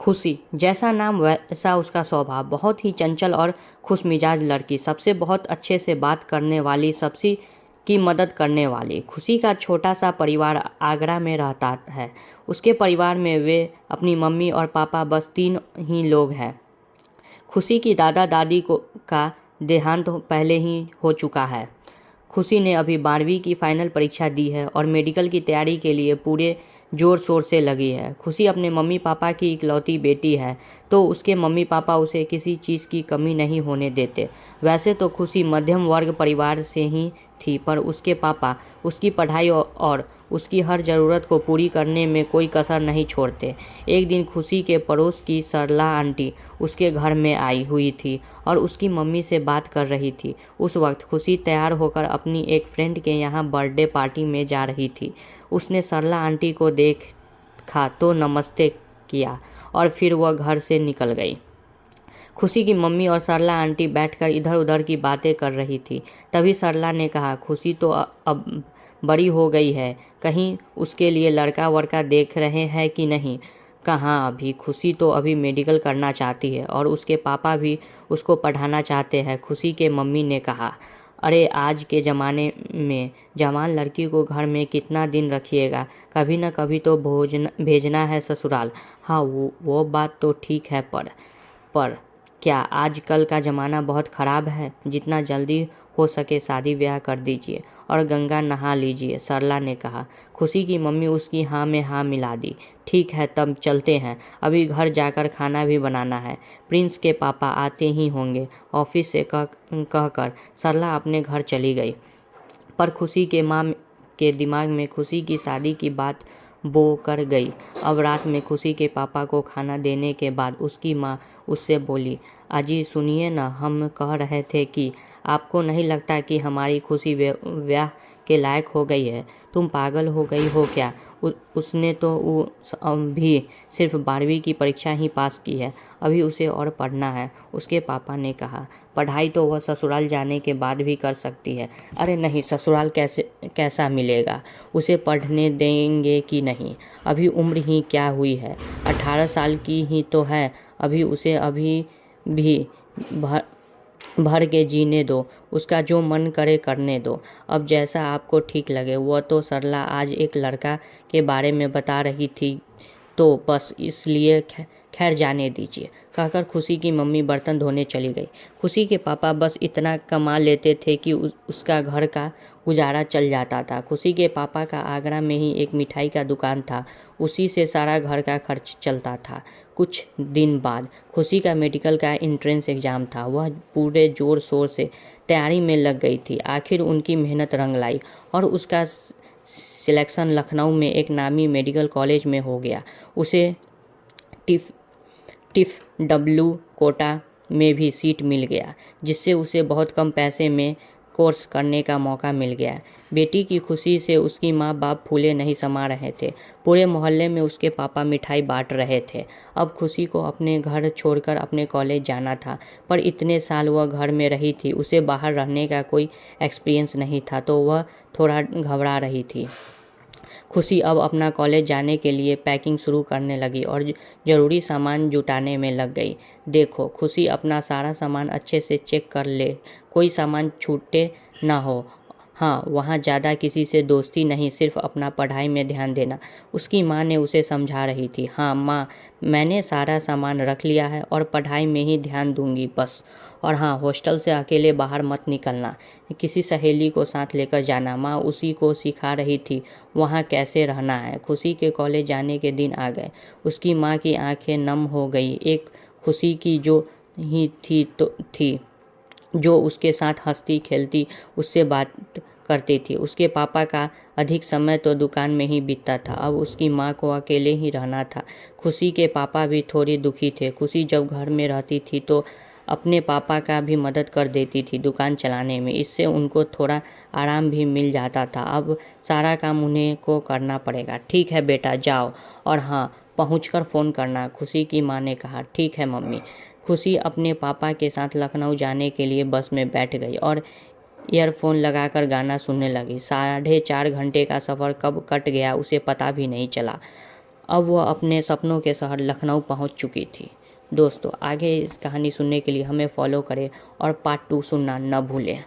खुशी, जैसा नाम वैसा उसका स्वभाव, बहुत ही चंचल और खुशमिजाज लड़की, सबसे बहुत अच्छे से बात करने वाली, सबसे की मदद करने वाली। खुशी का छोटा सा परिवार आगरा में रहता है। उसके परिवार में वे अपनी मम्मी और पापा बस 3 ही लोग हैं। खुशी की दादा दादी का देहांत पहले ही हो चुका है। खुशी ने अभी 12वीं की फाइनल परीक्षा दी है और मेडिकल की तैयारी के लिए पूरे जोर शोर से लगी है। खुशी अपने मम्मी पापा की इकलौती बेटी है, तो उसके मम्मी पापा उसे किसी चीज़ की कमी नहीं होने देते। वैसे तो खुशी मध्यम वर्ग परिवार से ही थी, पर उसके पापा उसकी पढ़ाई और उसकी हर ज़रूरत को पूरी करने में कोई कसर नहीं छोड़ते। एक दिन खुशी के पड़ोस की सरला आंटी उसके घर में आई हुई थी और उसकी मम्मी से बात कर रही थी। उस वक्त खुशी तैयार होकर अपनी एक फ्रेंड के यहाँ बर्थडे पार्टी में जा रही थी। उसने सरला आंटी को देखा तो नमस्ते किया और फिर वह घर से निकल गई। खुशी की मम्मी और सरला आंटी बैठकर इधर उधर की बातें कर रही थी। तभी सरला ने कहा, खुशी तो अब बड़ी हो गई है, कहीं उसके लिए लड़का वड़का देख रहे हैं कि नहीं? कहाँ अभी, खुशी तो अभी मेडिकल करना चाहती है और उसके पापा भी उसको पढ़ाना चाहते हैं। खुशी के मम्मी ने कहा, अरे आज के ज़माने में जवान लड़की को घर में कितना दिन रखिएगा, कभी न कभी तो भेजना है ससुराल। हाँ वो बात तो ठीक है, पर क्या आजकल का ज़माना बहुत ख़राब है? जितना जल्दी हो सके शादी ब्याह कर दीजिए और गंगा नहा लीजिए, सरला ने कहा। खुशी की मम्मी उसकी हाँ में हाँ मिला दी। ठीक है, तब चलते हैं, अभी घर जाकर खाना भी बनाना है। प्रिंस के पापा आते ही होंगे। ऑफिस से कहकर सरला अपने घर चली गई। पर खुशी के माँ के दिमाग में खुशी की शादी की बात बो कर गई। अब रात में खुशी के पापा को खाना देने के बाद उसकी माँ उससे बोली, अजी सुनिए ना, हम कह रहे थे कि आपको नहीं लगता कि हमारी खुशी ब्याह के लायक हो गई है? तुम पागल हो गई हो क्या? उसने तो भी सिर्फ 12वीं की परीक्षा ही पास की है, अभी उसे और पढ़ना है। उसके पापा ने कहा, पढ़ाई तो वह ससुराल जाने के बाद भी कर सकती है। अरे नहीं, ससुराल कैसा मिलेगा? उसे पढ़ने देंगे कि नहीं? अभी उम्र ही क्या हुई है, 18 साल की ही तो है। अभी उसे अभी भी भर के जीने दो, उसका जो मन करे करने दो, अब जैसा आपको ठीक लगे। वह तो सरला आज एक लड़का के बारे में बता रही थी, तो बस इसलिए खैर जाने दीजिए, कहकर खुशी की मम्मी बर्तन धोने चली गई। खुशी के पापा बस इतना कमा लेते थे कि उसका घर का गुजारा चल जाता था। खुशी के पापा का आगरा में ही एक मिठाई का दुकान था, उसी से सारा घर का खर्च चलता था। कुछ दिन बाद खुशी का मेडिकल का एंट्रेंस एग्ज़ाम था। वह पूरे जोर शोर से तैयारी में लग गई थी। आखिर उनकी मेहनत रंग लाई और उसका सिलेक्शन लखनऊ में एक नामी मेडिकल कॉलेज में हो गया। उसे टिफ डब्ल्यू कोटा में भी सीट मिल गया, जिससे उसे बहुत कम पैसे में कोर्स करने का मौका मिल गया। बेटी की खुशी से उसकी माँ बाप फूले नहीं समा रहे थे। पूरे मोहल्ले में उसके पापा मिठाई बांट रहे थे। अब खुशी को अपने घर छोड़कर अपने कॉलेज जाना था, पर इतने साल वह घर में रही थी, उसे बाहर रहने का कोई एक्सपीरियंस नहीं था, तो वह थोड़ा घबरा रही थी। खुशी अब अपना कॉलेज जाने के लिए पैकिंग शुरू करने लगी और ज़रूरी सामान जुटाने में लग गई। देखो खुशी, अपना सारा सामान अच्छे से चेक कर ले, कोई सामान छूटे ना हो। हाँ, वहाँ ज़्यादा किसी से दोस्ती नहीं, सिर्फ अपना पढ़ाई में ध्यान देना, उसकी माँ ने उसे समझा रही थी। हाँ माँ, मैंने सारा सामान रख लिया है और पढ़ाई में ही ध्यान दूंगी बस। और हाँ, हॉस्टल से अकेले बाहर मत निकलना, किसी सहेली को साथ लेकर जाना। माँ उसी को सिखा रही थी वहाँ कैसे रहना है। खुशी के कॉलेज जाने के दिन आ गए। उसकी माँ की आंखें नम हो गई। एक खुशी की जो ही थी जो उसके साथ हंसती खेलती, उससे बात करती थी। उसके पापा का अधिक समय तो दुकान में ही बीतता था। अब उसकी माँ को अकेले ही रहना था। खुशी के पापा भी थोड़ी दुखी थे। खुशी जब घर में रहती थी तो अपने पापा का भी मदद कर देती थी दुकान चलाने में, इससे उनको थोड़ा आराम भी मिल जाता था। अब सारा काम उन्हें को करना पड़ेगा। ठीक है बेटा, जाओ, और हाँ, पहुंचकर फ़ोन करना, खुशी की माँ ने कहा। ठीक है मम्मी। खुशी अपने पापा के साथ लखनऊ जाने के लिए बस में बैठ गई और ईयरफोन लगाकर गाना सुनने लगी। 4.5 घंटे का सफ़र कब कट गया उसे पता भी नहीं चला। अब वह अपने सपनों के शहर लखनऊ पहुंच चुकी थी। दोस्तों, आगे इस कहानी सुनने के लिए हमें फॉलो करें और पार्ट 2 सुनना न भूलें।